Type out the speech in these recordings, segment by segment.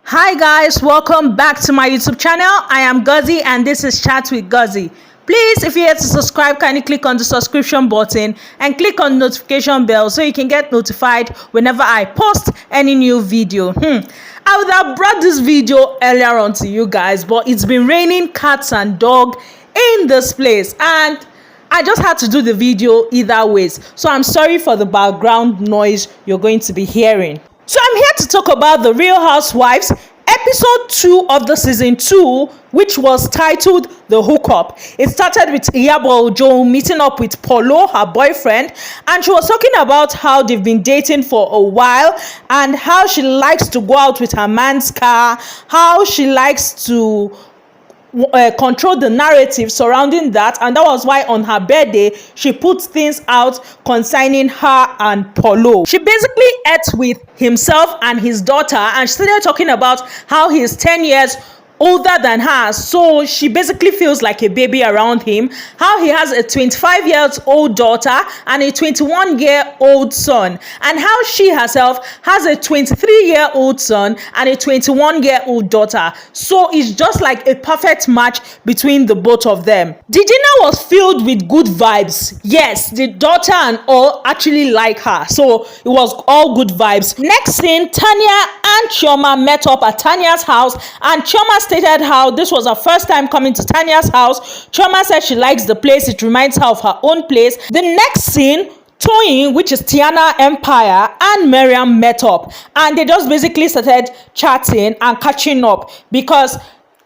Hi guys, welcome back to my YouTube channel. I am Guzzy and this is Chat with Guzzy. Please, if you're here to subscribe, kindly click on the subscription button and click on the notification bell so you can get notified whenever I post any new video. I would have brought this video earlier on to you guys, but it's been raining cats and dog in this place and I just had to do the video either ways. So I'm sorry for the background noise you're going to be hearing. So I'm here to talk about the Real Housewives episode 2 of the season 2, which was titled The Hookup. It started with Iyabo Ojo meeting up with Polo, her boyfriend, and she was talking about how they've been dating for a while and how she likes to go out with her man's car, how she likes to control the narrative surrounding that, and that was why on her birthday she put things out concerning her and Polo. She basically ate with himself and his daughter, and she started talking about how he's 10 years older than her, so she basically feels like a baby around him, how he has a 25-year-old daughter and a 21-year-old son, and how she herself has a 23-year-old son and a 21-year-old daughter. So it's just like a perfect match between the both of them. The dinner was filled with good vibes. Yes, the daughter and all actually like her, so it was all good vibes. Next scene, Tanya and Chioma met up at Tanya's house, and Chioma stated how this was her first time coming to Tanya's house. Chioma said she likes the place, it reminds her of her own place. The next scene, Toyin, which is Tiana Empire, and Miriam met up, and they just basically started chatting and catching up because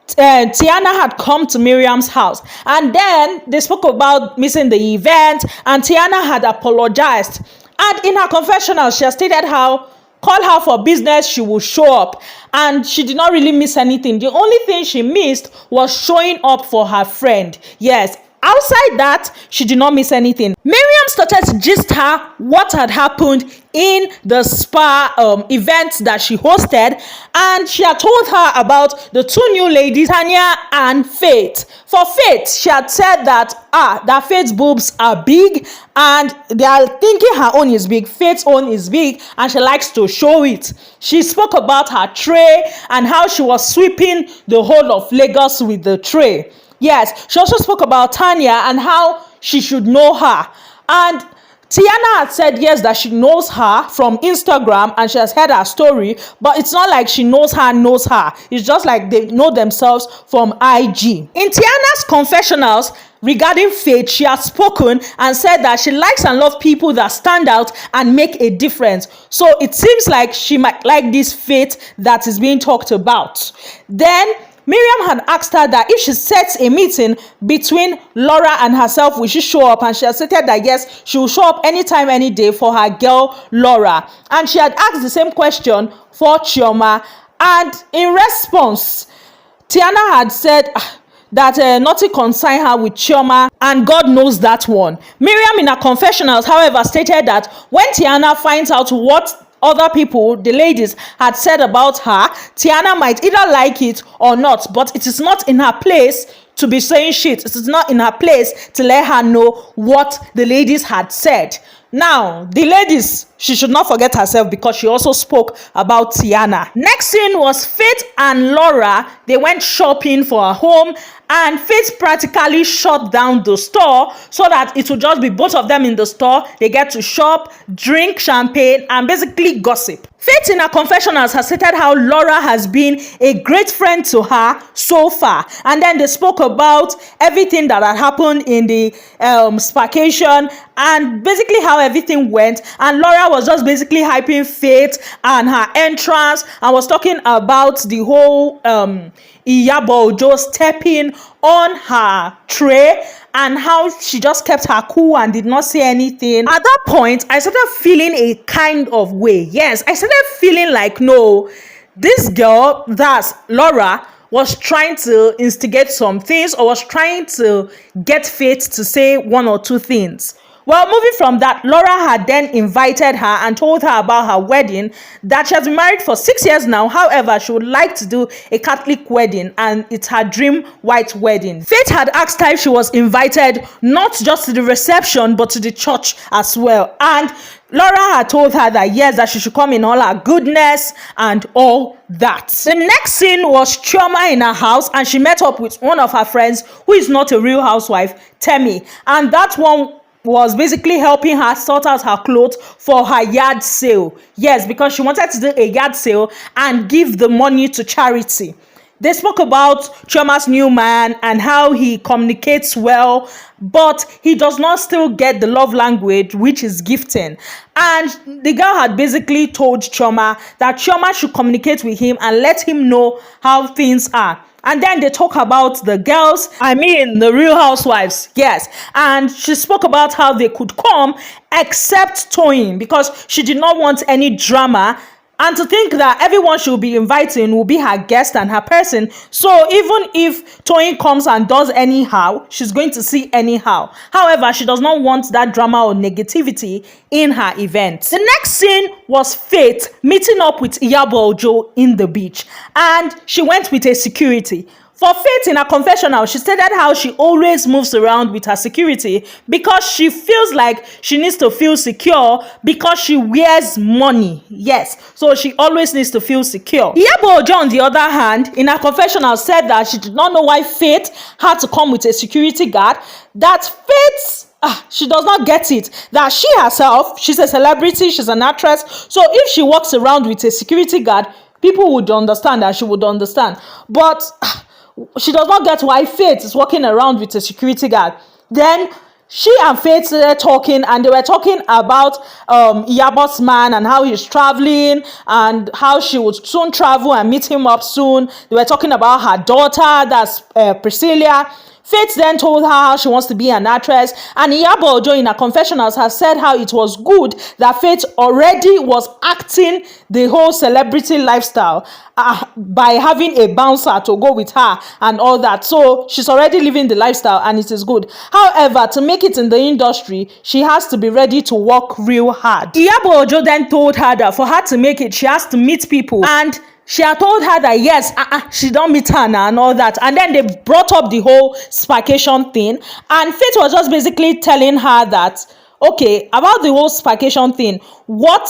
Tiana had come to Miriam's house, and then they spoke about missing the event, and Tiana had apologized, and in her confessional she has stated how call her for business, she will show up, and she did not really miss anything. The only thing she missed was showing up for her friend. Yes, outside that, she did not miss anything. Miriam started to gist her what had happened in the spa event that she hosted, and she had told her about the two new ladies, Tanya and Faith. For Faith, she had said that Faith's boobs are big and they are thinking her own is big, Faith's own is big, and she likes to show it. She spoke about her tray and how she was sweeping the whole of Lagos with the tray. Yes, she also spoke about Tanya and how she should know her. And Tiana had said yes, that she knows her from Instagram and she has heard her story, but it's not like she knows her. It's just like they know themselves from IG. In Tiana's confessionals regarding Faith, she has spoken and said that she likes and loves people that stand out and make a difference. So it seems like she might like this Faith that is being talked about. Then Miriam had asked her that if she sets a meeting between Laura and herself, will she show up? And she had stated that yes, she will show up anytime, any day for her girl Laura. And she had asked the same question for Chioma. And in response, Tiana had said that nothing concern her with Chioma, and God knows that one. Miriam in her confessionals, however, stated that when Tiana finds out what other people, the ladies, had said about her, Tiana might either like it or not, but it is not in her place to be saying shit. It is not in her place to let her know what the ladies had said. Now, the ladies, she should not forget herself because she also spoke about Tiana. Next scene was Faith and Laura. They went shopping for a home, and Faith practically shut down the store so that it would just be both of them in the store. They get to shop, drink champagne, and basically gossip. Faith in her confessionals has stated how Laura has been a great friend to her so far. And then they spoke about everything that had happened in the spacation and basically how everything went. And Laura was just basically hyping Faith and her entrance and was talking about the whole Iyabo Ojo stepping on her tray and how she just kept her cool and did not say anything. At that point, I started feeling a kind of way. Yes, I started feeling like, no, this girl, that's Laura, was trying to instigate some things or was trying to get Faith to say one or two things. Well, moving from that, Laura had then invited her and told her about her wedding, that she has been married for 6 years now. However, she would like to do a Catholic wedding and it's her dream white wedding. Faith had asked her if she was invited not just to the reception but to the church as well. And Laura had told her that yes, that she should come in all her goodness and all that. The next scene was Chioma in her house, and she met up with one of her friends who is not a real housewife, Temi. And that one was basically helping her sort out her clothes for her yard sale. Yes, because she wanted to do a yard sale and give the money to charity. They spoke about Chioma's new man and how he communicates well, but he does not still get the love language, which is gifting. And the girl had basically told Chioma that Chioma should communicate with him and let him know how things are. And then they talk about the girls, the real housewives, yes. And she spoke about how they could come except Toyin, because she did not want any drama. And to think that everyone she'll be inviting will be her guest and her person. So even if Toyin comes and does anyhow, she's going to see anyhow. However, she does not want that drama or negativity in her event. The next scene was Faith meeting up with Iyabo Ojo in the beach. And she went with a security. For Faith, in her confessional, she stated how she always moves around with her security because she feels like she needs to feel secure because she wears money. Yes, so she always needs to feel secure. Iyabo Ojo, on the other hand, in her confessional, said that she did not know why Faith had to come with a security guard, that Faith she does not get it, that she herself, she's a celebrity, she's an actress, so if she walks around with a security guard, people would understand and she would understand. But she does not get why Faith is walking around with a security guard. Then she and Faith started talking, and they were talking about Iyabo's man and how he's traveling and how she would soon travel and meet him up soon. They were talking about her daughter, that's Priscilla. Faith then told her how she wants to be an actress, and Iyabo Ojo in her confessionals has said how it was good that Faith already was acting the whole celebrity lifestyle by having a bouncer to go with her and all that. So she's already living the lifestyle and it is good. However, to make it in the industry, she has to be ready to work real hard. Iyabo Ojo then told her that for her to make it, she has to meet people, and she had told her that yes, she don't meet her now and all that. And then they brought up the whole sparkation thing. And Faith was just basically telling her that, okay, about the whole sparkation thing, what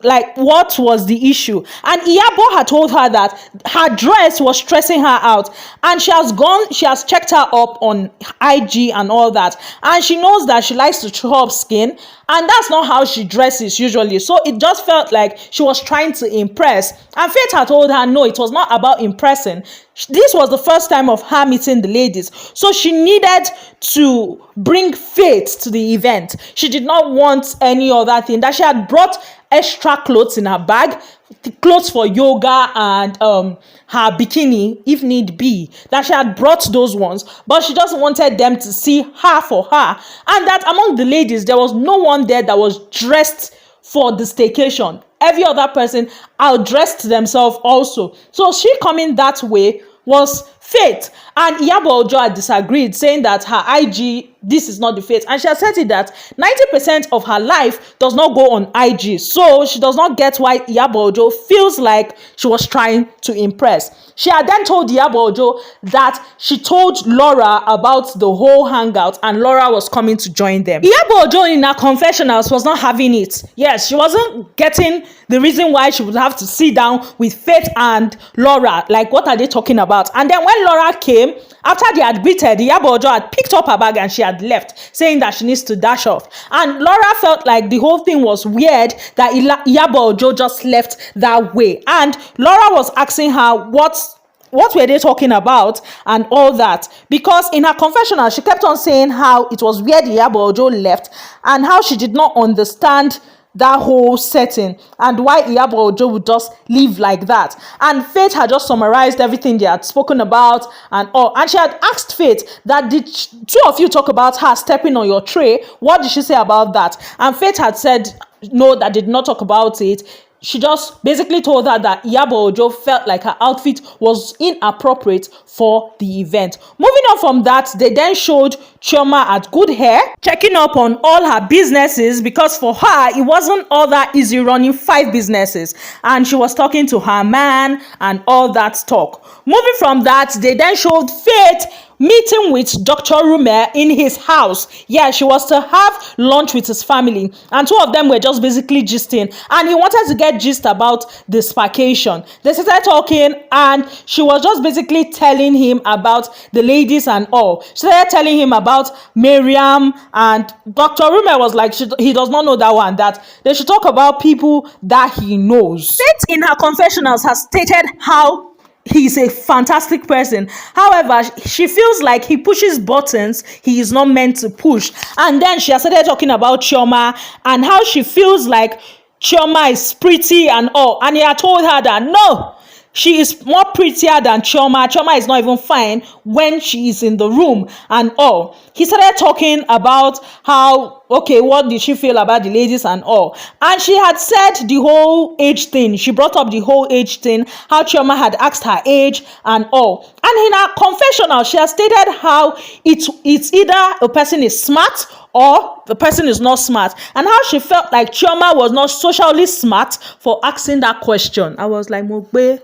was the issue? And Iyabo had told her that her dress was stressing her out, and she has checked her up on IG and all that, and she knows that she likes to show up skin, and that's not how she dresses usually. So it just felt like she was trying to impress. And Faith had told her no, it was not about impressing. This was the first time of her meeting the ladies, so she needed to bring Faith to the event. She did not want any other thing, that she had brought extra clothes in her bag, clothes for yoga and her bikini if need be, that she had brought those ones, but she just wanted them to see her for her, and that among the ladies there was no one there that was dressed for the staycation. Every other person outdressed themselves also. So she coming that way was Faith. And Iyabo Ojo had disagreed, saying that her IG, this is not the Faith. And she has said it that 90% of her life does not go on IG. So she does not get why Iyabo Ojo feels like she was trying to impress. She had then told Iyabo Ojo that she told Laura about the whole hangout and Laura was coming to join them. Iyabo Ojo in her confessionals was not having it. Yes, she wasn't getting the reason why she would have to sit down with Faith and Laura. Like, what are they talking about? And then when Laura came, after they had greeted, Iyabo Ojo had picked up her bag and she had left, saying that she needs to dash off. And Laura felt like the whole thing was weird that Iyabo Ojo just left that way. And Laura was asking her what were they talking about and all that, because in her confessional she kept on saying how it was weird Iyabo Ojo left and how she did not understand that whole setting and why Iyabo Ojo would just live like that. And Faith had just summarized everything they had spoken about and all. And she had asked Faith that, did two of you talk about her stepping on your tray? What did she say about that? And Faith had said no, that did not talk about it. She just basically told her that Iyabo Ojo felt like her outfit was inappropriate for the event. Moving on from that, they then showed Chioma at Good Hair, checking up on all her businesses, because for her, it wasn't all that easy running 5 businesses. And she was talking to her man and all that talk. Moving from that, they then showed Faith meeting with Dr. Rume in his house. Yeah, she was to have lunch with his family, and two of them were just basically gisting, and he wanted to get gist about the vacation. They started talking, and she was just basically telling him about the ladies and all. She started telling him about Miriam, and Dr. Rume was like, he does not know that one, that they should talk about people that he knows. Faith in her confessionals has stated how he's a fantastic person. However, she feels like he pushes buttons he is not meant to push. And then she has started talking about Chioma and how she feels like Chioma is pretty and all. And he had told her that no, she is more prettier than Chioma. Chioma is not even fine when she is in the room and all. He started talking about how, okay, what did she feel about the ladies and all. And she had said the whole age thing. She brought up the whole age thing, how Chioma had asked her age and all. And in her confessional, she has stated how it's either a person is smart or the person is not smart, and how she felt like Chioma was not socially smart for asking that question. I was like, Mogbe,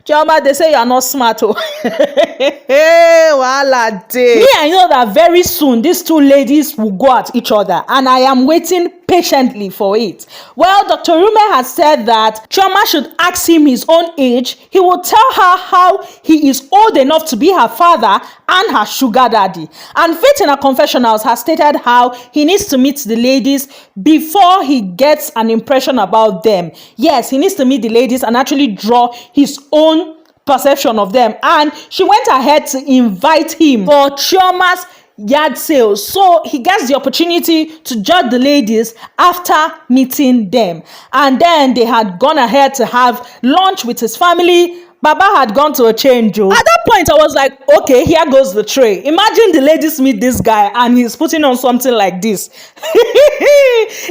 Chioma, they say you are not smart. Oh. Me, I know that very soon these two ladies will go at each other, and I am waiting patiently for it. Well, Dr. Rume has said that Chioma should ask him his own age. He will tell her how he is old enough to be her father and her sugar daddy. And Faith in her confessionals has stated how he needs to meet the ladies before he gets an impression about them. Yes, he needs to meet the ladies and actually draw his own perception of them. And she went ahead to invite him for Chioma's yard sale, so he gets the opportunity to judge the ladies after meeting them. And then they had gone ahead to have lunch with his family. Baba had gone to a change. At that point, I was like, okay, here goes the tray. Imagine the ladies meet this guy and he's putting on something like this.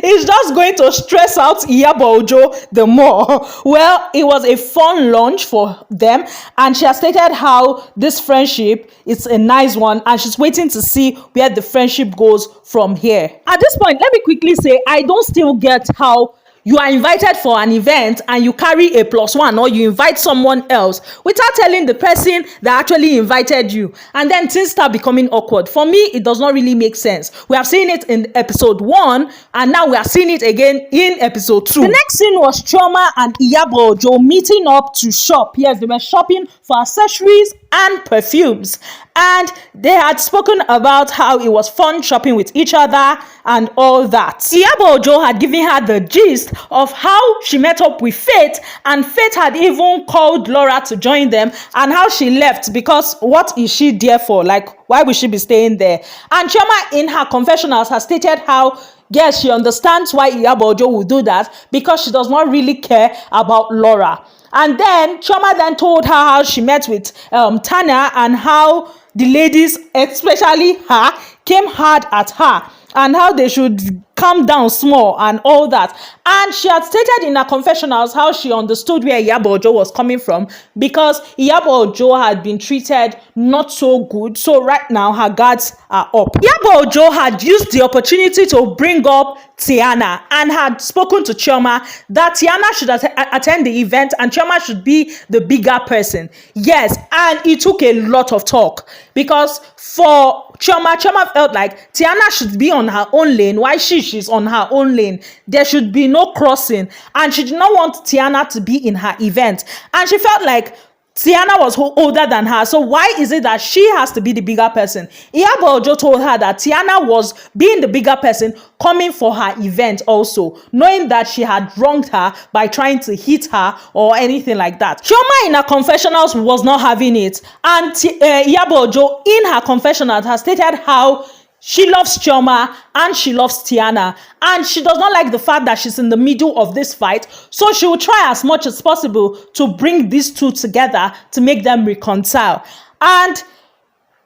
He's just going to stress out Iyabo Ojo the more. Well, it was a fun lunch for them, and she has stated how this friendship is a nice one, and she's waiting to see where the friendship goes from here. At this point, let me quickly say, I don't still get how you are invited for an event and you carry a +1, or you invite someone else without telling the person that actually invited you, and then things start becoming awkward. For me, it does not really make sense. We have seen it in episode 1, and now we are seeing it again in episode 2. The next scene was Chioma and Iyabo Ojo meeting up to shop. Yes, they were shopping for accessories and perfumes, and they had spoken about how it was fun shopping with each other and all that. Iyabo Ojo had given her the gist of how she met up with Faith, and Faith had even called Laura to join them, and how she left because what is she there for? Like, why would she be staying there? And Chioma in her confessionals has stated how, yes, she understands why Iyabo Ojo will do that, because she does not really care about Laura. And then Chioma then told her how she met with Tanya, and how the ladies, especially her, came hard at her, and how they should calm down small and all that. And she had stated in her confessionals how she understood where Iyabo Ojo was coming from, because Iyabo Ojo had been treated not so good, so right now her guards are up. Iyabo Ojo had used the opportunity to bring up Tiana, and had spoken to Chioma that Tiana should attend the event and Chioma should be the bigger person. Yes, and it took a lot of talk, because for Chioma felt like Tiana should be on her own lane while she's on her own lane. There should be no crossing, and she did not want Tiana to be in her event, and she felt like Tiana was older than her, so why is it that she has to be the bigger person? Iyabo Ojo told her that Tiana was being the bigger person coming for her event also, knowing that she had wronged her by trying to hit her or anything like that. Chioma in her confessionals was not having it, and Iyabo Ojo in her confessionals has stated how she loves Chioma and she loves Tiana, and she does not like the fact that she's in the middle of this fight, so she will try as much as possible to bring these two together to make them reconcile. And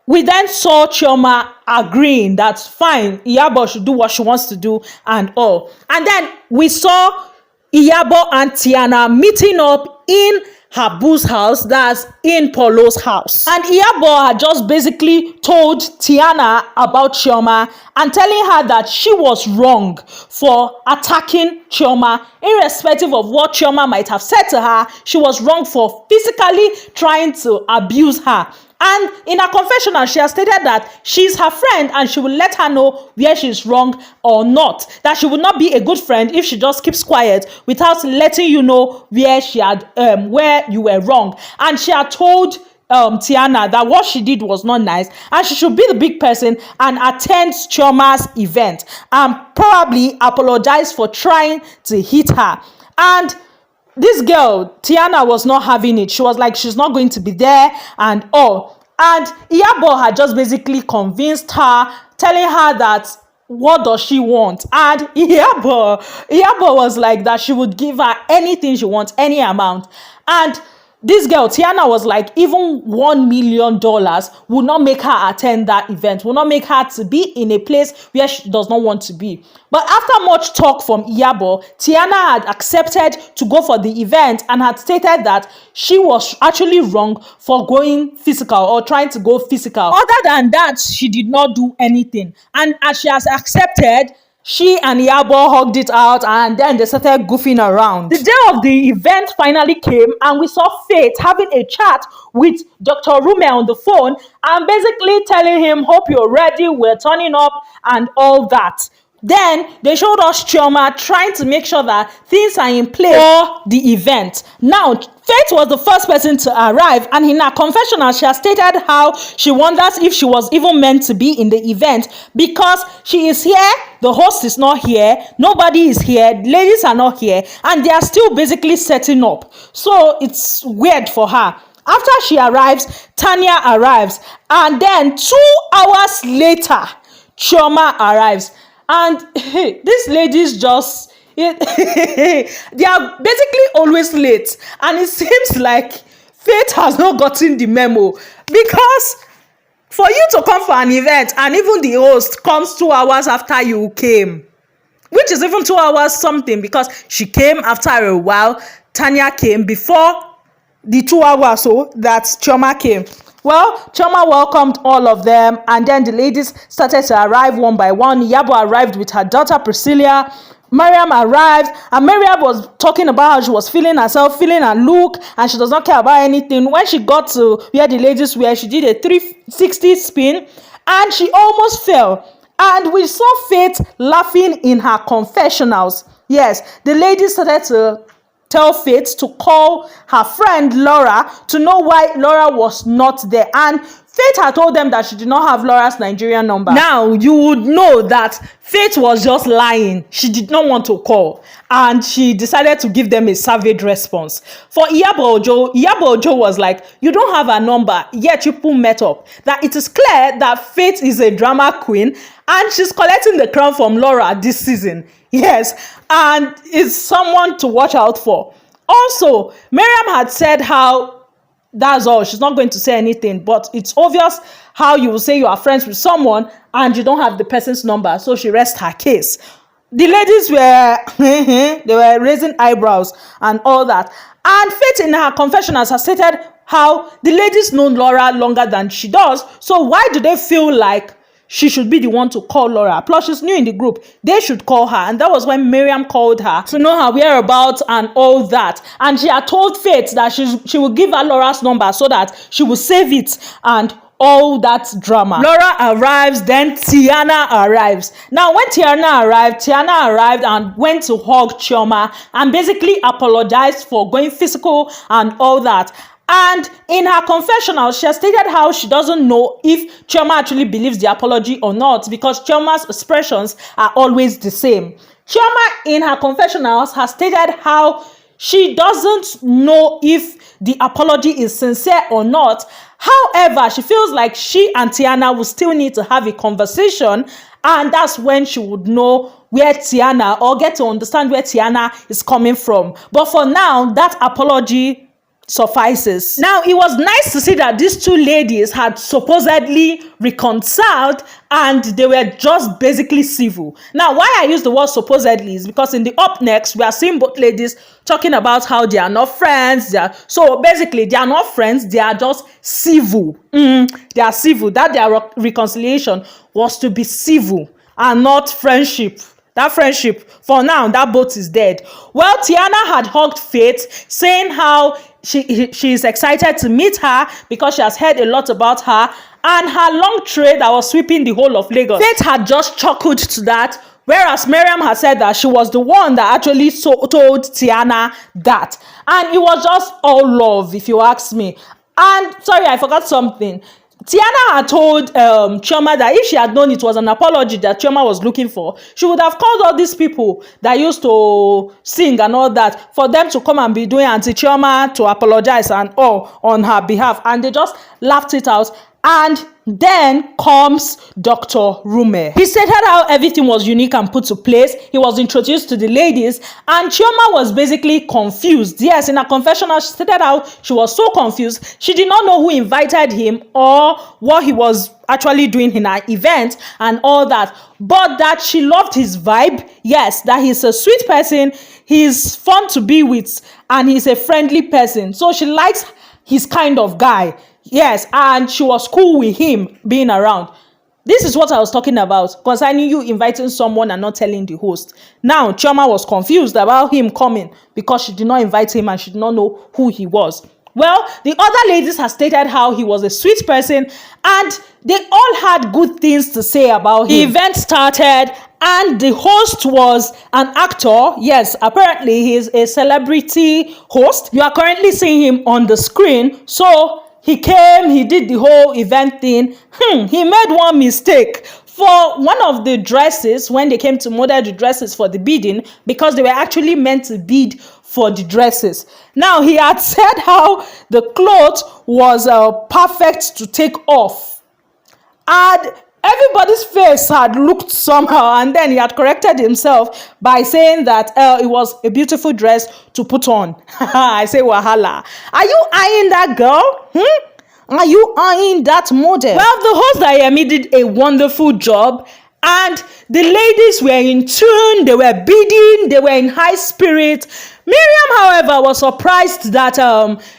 we then saw Chioma agreeing that fine, Iyabo should do what she wants to do and all. And then we saw Iyabo and Tiana meeting up in Habu's house, that's in Polo's house. And Iyabo had just basically told Tiana about Chioma and telling her that she was wrong for attacking Chioma, irrespective of what Chioma might have said to her. She was wrong for physically trying to abuse her. And in her confessional, she has stated that she's her friend and she will let her know where she's wrong or not. That she would not be a good friend if she just keeps quiet without letting you know where you were wrong. And she had told Tiana that what she did was not nice and she should be the big person and attend Chioma's event and probably apologize for trying to hit her. And this girl, Tiana, was not having it. She was like, she's not going to be there and all. And Iyabo had just basically convinced her, telling her that what does she want? And Iyabo was like that she would give her anything she wants, any amount. And this girl, Tiana, was like, even $1 million would not make her attend that event, would not make her to be in a place where she does not want to be. But after much talk from Iyabo, Tiana had accepted to go for the event and had stated that she was actually wrong for going physical or trying to go physical. Other than that, she did not do anything. And as she has accepted, she and Iyabo hugged it out and then they started goofing around. The day of the event finally came and we saw Faith having a chat with Dr. Rume on the phone and basically telling him, hope you're ready, we're turning up and all that. Then they showed us Chioma trying to make sure that things are in place for the event. Now, Faith was the first person to arrive, and in her confessional, she has stated how she wonders if she was even meant to be in the event because she is here, the host is not here, nobody is here, ladies are not here, and they are still basically setting up. So it's weird for her. After she arrives, Tanya arrives, and then 2 hours later, Chioma arrives. And these ladies just, they are basically always late. And it seems like Faith has not gotten the memo. Because for you to come for an event and even the host comes 2 hours after you came, which is even 2 hours something because she came after a while, Tanya came before the 2 hours so that Chioma came. Well, Chioma welcomed all of them, and then the ladies started to arrive one by one. Iyabo arrived with her daughter Priscilla. Mariam arrived, and Mariam was talking about how she was feeling herself, feeling her look, and she does not care about anything. When she got to where the ladies were, she did a 360 spin, and she almost fell. And we saw Faith laughing in her confessionals. Yes, the ladies started to tell Faith to call her friend Laura to know why Laura was not there. And Faith had told them that she did not have Laura's Nigerian number. Now, you would know that Faith was just lying. She did not want to call. And she decided to give them a savage response. For Iyabo Ojo was like, you don't have a number, yet you people met up. That it is clear that Faith is a drama queen and she's collecting the crown from Laura this season. Yes, and is someone to watch out for. Also, Miriam had said how that's all. She's not going to say anything, but it's obvious how you will say you are friends with someone and you don't have the person's number. So she rests her case. The ladies were, they were raising eyebrows and all that. And Faith in her confessionals has stated how the ladies know Laura longer than she does. So why do they feel like she should be the one to call Laura? Plus, she's new in the group. They should call her. And that was when Miriam called her to know her whereabouts and all that. And she had told Faith that she will give her Laura's number so that she will save it and all that drama. Laura arrives, then Tiana arrives. Now, when Tiana arrived and went to hug Chioma and basically apologized for going physical and all that. And in her confessional, she has stated how she doesn't know if Chioma actually believes the apology or not because Chioma's expressions are always the same. Chioma, in her confessionals, has stated how she doesn't know if the apology is sincere or not. However, she feels like she and Tiana will still need to have a conversation, and that's when she would know where Tiana, or get to understand where Tiana is coming from. But for now, that apology suffices. Now, it was nice to see that these two ladies had supposedly reconciled and they were just basically civil. Now, why I use the word supposedly is because in the up next, we are seeing both ladies talking about how they are not friends. So basically, they are not friends. They are just civil. They are civil. That their reconciliation was to be civil and not friendship. That friendship, for now, that boat is dead. Well, Tiana had hugged Faith, saying how she's excited to meet her because she has heard a lot about her and her long trade that was sweeping the whole of Lagos. Faith had just chuckled to that, whereas Mariam had said that she was the one that actually told Tiana that. And it was just all love, if you ask me. And sorry, I forgot something. Tiana had told Chioma that if she had known it was an apology that Chioma was looking for, she would have called all these people that used to sing and all that for them to come and be doing Auntie Chioma to apologize and all on her behalf. And they just laughed it out. And then comes Dr. Rume. He stated how everything was unique and put to place. He was introduced to the ladies, and Chioma was basically confused. Yes, in her confessional, she stated how she was so confused. She did not know who invited him or what he was actually doing in her event and all that. But that she loved his vibe. Yes, that he's a sweet person. He's fun to be with, and he's a friendly person. So she likes his kind of guy. Yes, and she was cool with him being around. This is what I was talking about concerning you inviting someone and not telling the host. Now, Chioma was confused about him coming because she did not invite him and she did not know who he was. Well, the other ladies have stated how he was a sweet person and they all had good things to say about him. The event started and the host was an actor. Yes, apparently he's a celebrity host. You are currently seeing him on the screen. So he came, he did the whole event thing. He made one mistake. For one of the dresses, when they came to model the dresses for the bidding, because they were actually meant to bid for the dresses. Now, he had said how the cloth was perfect to take off. And everybody's face had looked somehow, and then he had corrected himself by saying that it was a beautiful dress to put on. I say, wahala. Are you eyeing that girl? Are you eyeing that model? Well, the host Ayemi did a wonderful job, and the ladies were in tune, they were bidding, they were in high spirit. Miriam, however, was surprised that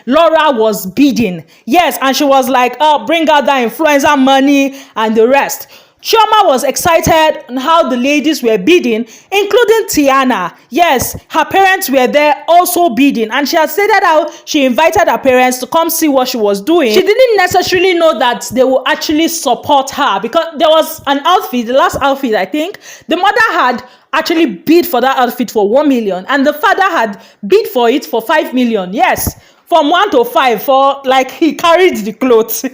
Laura was bidding. Yes, and she was like, oh, bring out that influencer money and the rest. Chioma was excited on how the ladies were bidding, including Tiana. Yes, her parents were there also bidding, and she had stated how she invited her parents to come see what she was doing. She didn't necessarily know that they would actually support her because there was an outfit, the last outfit I think, the mother had actually bid for that outfit for 1 million and the father had bid for it for 5 million. Yes, from 1 to 5 for like he carried the clothes.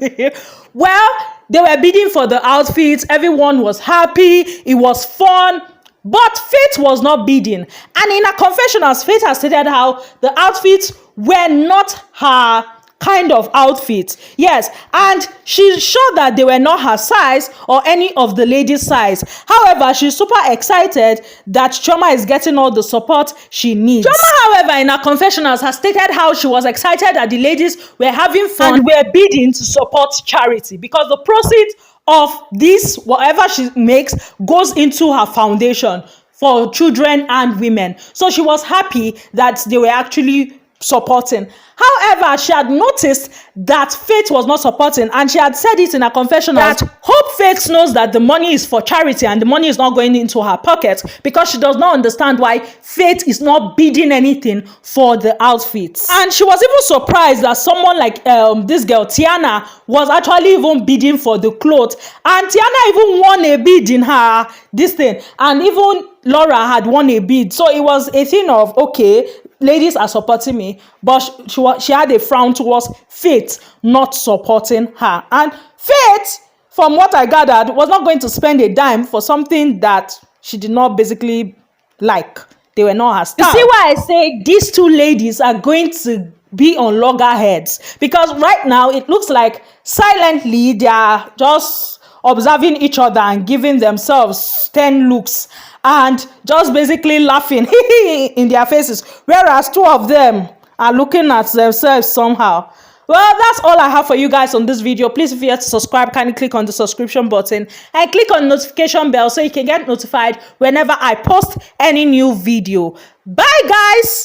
Well, they were bidding for the outfits. Everyone was happy. It was fun. But Faith was not bidding. And in her confessionals, Faith has stated how the outfits were not her kind of outfit. Yes, and she's sure that they were not her size or any of the ladies' size. However, she's super excited that Chioma is getting all the support she needs. Chioma, however, in her confessionals has stated how she was excited that the ladies were having fun and were bidding to support charity because the proceeds of this, whatever she makes, goes into her foundation for children and women. So she was happy that they were actually supporting. However, she had noticed that Faith was not supporting, and she had said it in her confession that Hope Faith knows that the money is for charity and the money is not going into her pocket because she does not understand why Faith is not bidding anything for the outfits. And she was even surprised that someone like this girl Tiana was actually even bidding for the clothes, and Tiana even won a bid in her this thing, and even Laura had won a bid. So it was a thing of, okay, ladies are supporting me, but she had a frown towards Faith not supporting her. And Faith, from what I gathered, was not going to spend a dime for something that she did not basically like. They were not her style. You see why I say these two ladies are going to be on loggerheads? Because right now it looks like silently they are just observing each other and giving themselves 10 looks and just basically laughing in their faces, whereas two of them are looking at themselves somehow. Well, that's all I have for you guys on this video. Please, if you're to subscribe, kindly click on the subscription button and click on the notification bell so you can get notified whenever I post any new video. Bye, guys.